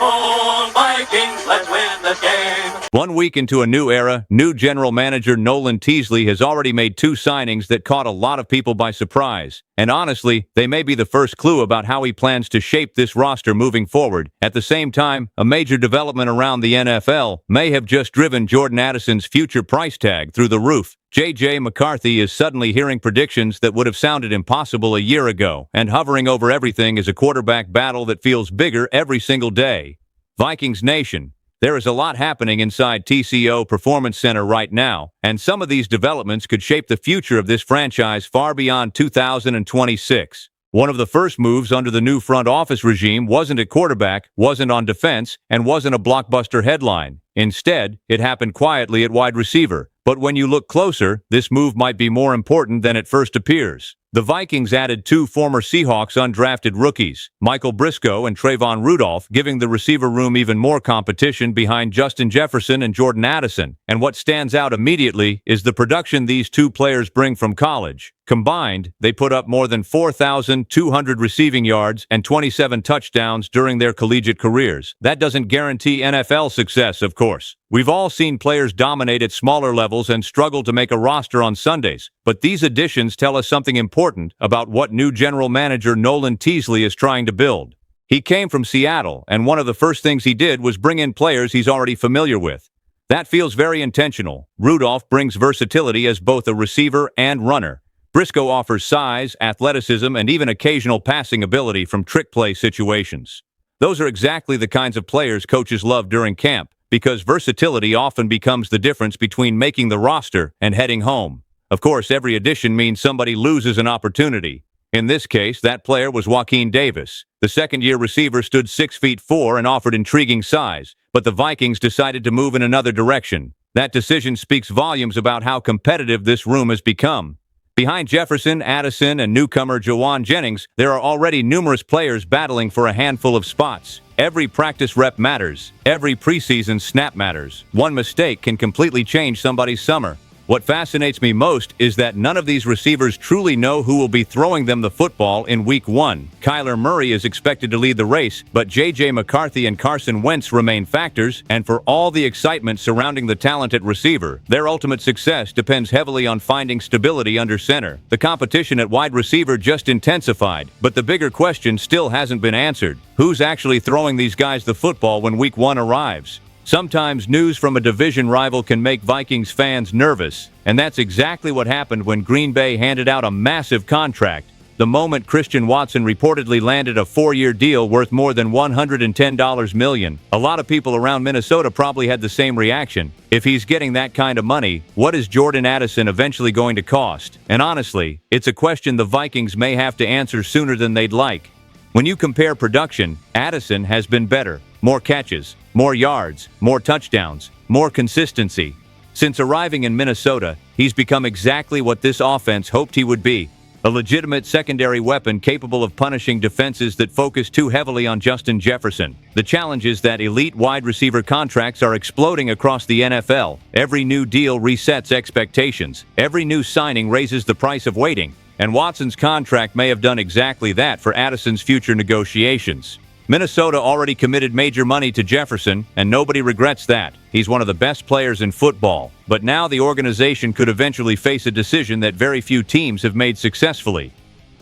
Oh, Vikings, let's win this game. 1 week into a new era, new general manager Nolan Teasley has already made 2 signings that caught a lot of people by surprise. And honestly, they may be the first clue about how he plans to shape this roster moving forward. At the same time, a major development around the NFL may have just driven Jordan Addison's future price tag through the roof. J.J. McCarthy is suddenly hearing predictions that would have sounded impossible a year ago, and hovering over everything is a quarterback battle that feels bigger every single day. Vikings Nation. There is a lot happening inside TCO Performance Center right now, and some of these developments could shape the future of this franchise far beyond 2026. One of the first moves under the new front office regime wasn't at quarterback, wasn't on defense, and wasn't a blockbuster headline. Instead, it happened quietly at wide receiver. But when you look closer, this move might be more important than it first appears. The Vikings added 2 former Seahawks undrafted rookies, Michael Briscoe and Trayvon Rudolph, giving the receiver room even more competition behind Justin Jefferson and Jordan Addison. And what stands out immediately is the production these 2 players bring from college. Combined, they put up more than 4,200 receiving yards and 27 touchdowns during their collegiate careers. That doesn't guarantee NFL success, of course. We've all seen players dominate at smaller levels and struggle to make a roster on Sundays, but these additions tell us something important about what new general manager Nolan Teasley is trying to build. He came from Seattle, and one of the first things he did was bring in players he's already familiar with. That feels very intentional. Rudolph brings versatility as both a receiver and runner. Briscoe offers size, athleticism, and even occasional passing ability from trick play situations. Those are exactly the kinds of players coaches love during camp, because versatility often becomes the difference between making the roster and heading home. Of course, every addition means somebody loses an opportunity. In this case, that player was Joaquin Davis. The second-year receiver stood 6'4" and offered intriguing size, but the Vikings decided to move in another direction. That decision speaks volumes about how competitive this room has become. Behind Jefferson, Addison, and newcomer Jawan Jennings, there are already numerous players battling for a handful of spots. Every practice rep matters. Every preseason snap matters. One mistake can completely change somebody's summer. What fascinates me most is that none of these receivers truly know who will be throwing them the football in Week 1. Kyler Murray is expected to lead the race, but J.J. McCarthy and Carson Wentz remain factors, and for all the excitement surrounding the talent at receiver, their ultimate success depends heavily on finding stability under center. The competition at wide receiver just intensified, but the bigger question still hasn't been answered. Who's actually throwing these guys the football when Week 1 arrives? Sometimes news from a division rival can make Vikings fans nervous, and that's exactly what happened when Green Bay handed out a massive contract. The moment Christian Watson reportedly landed a 4-year deal worth more than $110 million, a lot of people around Minnesota probably had the same reaction. If he's getting that kind of money, what is Jordan Addison eventually going to cost? And honestly, it's a question the Vikings may have to answer sooner than they'd like. When you compare production, Addison has been better. More catches, more yards, more touchdowns, more consistency. Since arriving in Minnesota, he's become exactly what this offense hoped he would be. A legitimate secondary weapon capable of punishing defenses that focus too heavily on Justin Jefferson. The challenge is that elite wide receiver contracts are exploding across the NFL. Every new deal resets expectations. Every new signing raises the price of waiting. And Watson's contract may have done exactly that for Addison's future negotiations. Minnesota already committed major money to Jefferson, and nobody regrets that. He's one of the best players in football. But now the organization could eventually face a decision that very few teams have made successfully.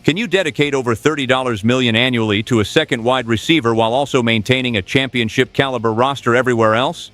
Can you dedicate over $30 million annually to a second wide receiver while also maintaining a championship-caliber roster everywhere else?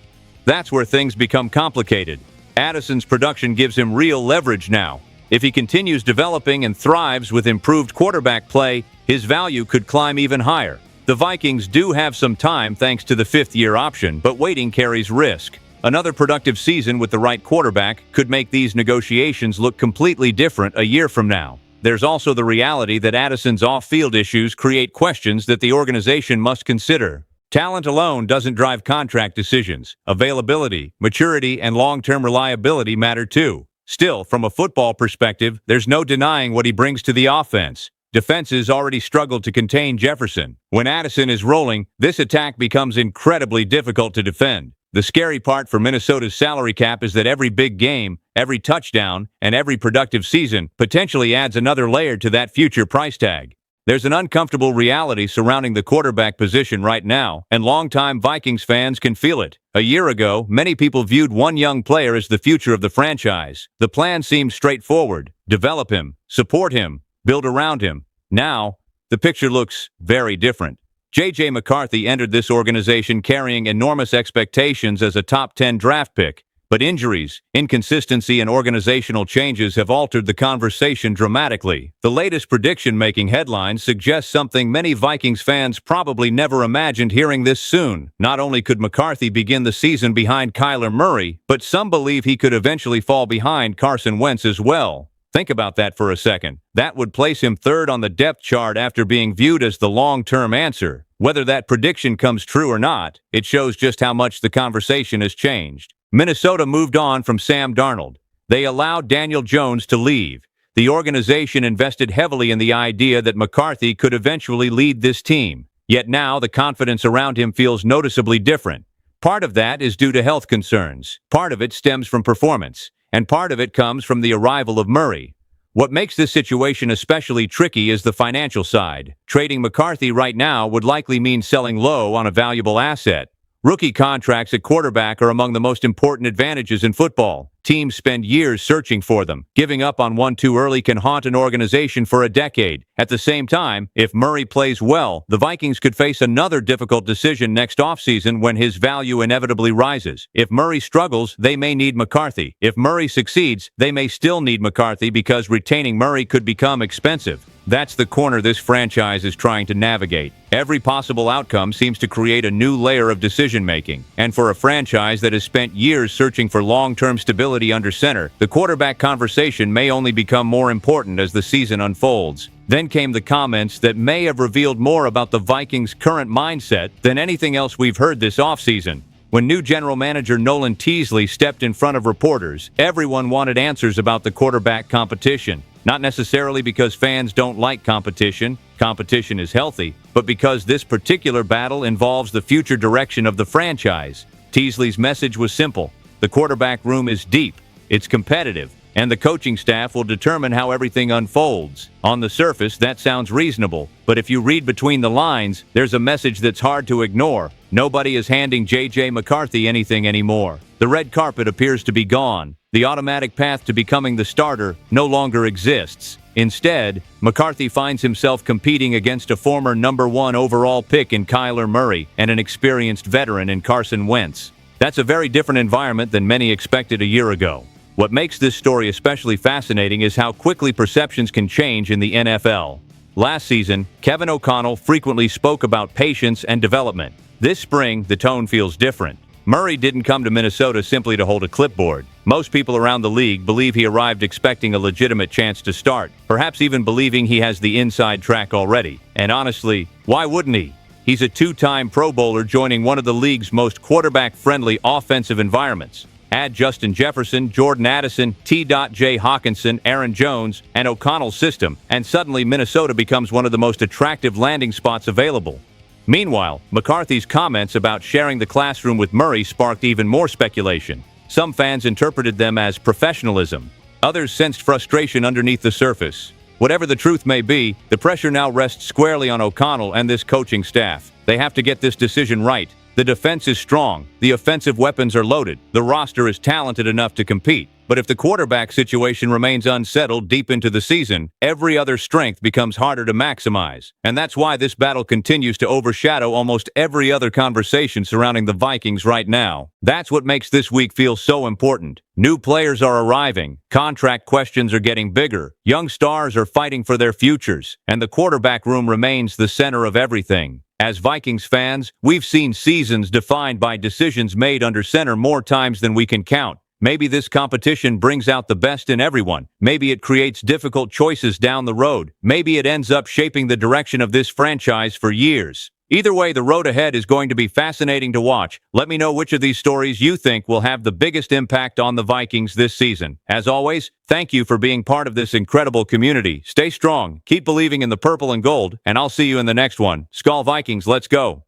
That's where things become complicated. Addison's production gives him real leverage now. If he continues developing and thrives with improved quarterback play, his value could climb even higher. The Vikings do have some time thanks to the 5th-year option, but waiting carries risk. Another productive season with the right quarterback could make these negotiations look completely different a year from now. There's also the reality that Addison's off-field issues create questions that the organization must consider. Talent alone doesn't drive contract decisions. Availability, maturity, and long-term reliability matter too. Still, from a football perspective, there's no denying what he brings to the offense. Defenses already struggled to contain Jefferson. When Addison is rolling, this attack becomes incredibly difficult to defend. The scary part for Minnesota's salary cap is that every big game, every touchdown, and every productive season potentially adds another layer to that future price tag. There's an uncomfortable reality surrounding the quarterback position right now, and longtime Vikings fans can feel it. A year ago, many people viewed one young player as the future of the franchise. The plan seemed straightforward: develop him, support him, build around him. Now, the picture looks very different. J.J. McCarthy entered this organization carrying enormous expectations as a top 10 draft pick. But injuries, inconsistency, and organizational changes have altered the conversation dramatically. The latest prediction-making headlines suggest something many Vikings fans probably never imagined hearing this soon. Not only could McCarthy begin the season behind Kyler Murray, but some believe he could eventually fall behind Carson Wentz as well. Think about that for a second. That would place him third on the depth chart after being viewed as the long-term answer. Whether that prediction comes true or not, it shows just how much the conversation has changed. Minnesota moved on from Sam Darnold. They allowed Daniel Jones to leave. The organization invested heavily in the idea that McCarthy could eventually lead this team. Yet now the confidence around him feels noticeably different. Part of that is due to health concerns. Part of it stems from performance. And part of it comes from the arrival of Murray. What makes this situation especially tricky is the financial side. Trading McCarthy right now would likely mean selling low on a valuable asset. Rookie contracts at quarterback are among the most important advantages in football. Teams spend years searching for them. Giving up on one too early can haunt an organization for a decade. At the same time, if Murray plays well, the Vikings could face another difficult decision next offseason when his value inevitably rises. If Murray struggles, they may need McCarthy. If Murray succeeds, they may still need McCarthy because retaining Murray could become expensive. That's the corner this franchise is trying to navigate. Every possible outcome seems to create a new layer of decision-making. And for a franchise that has spent years searching for long-term stability under center, the quarterback conversation may only become more important as the season unfolds. Then came the comments that may have revealed more about the Vikings' current mindset than anything else we've heard this offseason. When new general manager Nolan Teasley stepped in front of reporters, everyone wanted answers about the quarterback competition. Not necessarily because fans don't like competition is healthy, but because this particular battle involves the future direction of the franchise. Teasley's message was simple: the quarterback room is deep, it's competitive, and the coaching staff will determine how everything unfolds. On the surface, that sounds reasonable, but if you read between the lines, there's a message that's hard to ignore. Nobody is handing J.J. McCarthy anything anymore. The red carpet appears to be gone. The automatic path to becoming the starter no longer exists. Instead, McCarthy finds himself competing against a former number 1 overall pick in Kyler Murray and an experienced veteran in Carson Wentz. That's a very different environment than many expected a year ago. What makes this story especially fascinating is how quickly perceptions can change in the NFL. Last season, Kevin O'Connell frequently spoke about patience and development. This spring, the tone feels different. Murray didn't come to Minnesota simply to hold a clipboard. Most people around the league believe he arrived expecting a legitimate chance to start, perhaps even believing he has the inside track already. And honestly, why wouldn't he? He's a 2-time Pro Bowler joining one of the league's most quarterback-friendly offensive environments. Add Justin Jefferson, Jordan Addison, T.J. Hawkinson, Aaron Jones, and O'Connell's system, and suddenly Minnesota becomes one of the most attractive landing spots available. Meanwhile, McCarthy's comments about sharing the classroom with Murray sparked even more speculation. Some fans interpreted them as professionalism. Others sensed frustration underneath the surface. Whatever the truth may be, the pressure now rests squarely on O'Connell and this coaching staff. They have to get this decision right. The defense is strong, the offensive weapons are loaded, the roster is talented enough to compete. But if the quarterback situation remains unsettled deep into the season, every other strength becomes harder to maximize. And that's why this battle continues to overshadow almost every other conversation surrounding the Vikings right now. That's what makes this week feel so important. New players are arriving, contract questions are getting bigger, young stars are fighting for their futures, and the quarterback room remains the center of everything. As Vikings fans, we've seen seasons defined by decisions made under center more times than we can count. Maybe this competition brings out the best in everyone. Maybe it creates difficult choices down the road. Maybe it ends up shaping the direction of this franchise for years. Either way, the road ahead is going to be fascinating to watch. Let me know which of these stories you think will have the biggest impact on the Vikings this season. As always, thank you for being part of this incredible community. Stay strong, keep believing in the purple and gold, and I'll see you in the next one. Skol Vikings, let's go!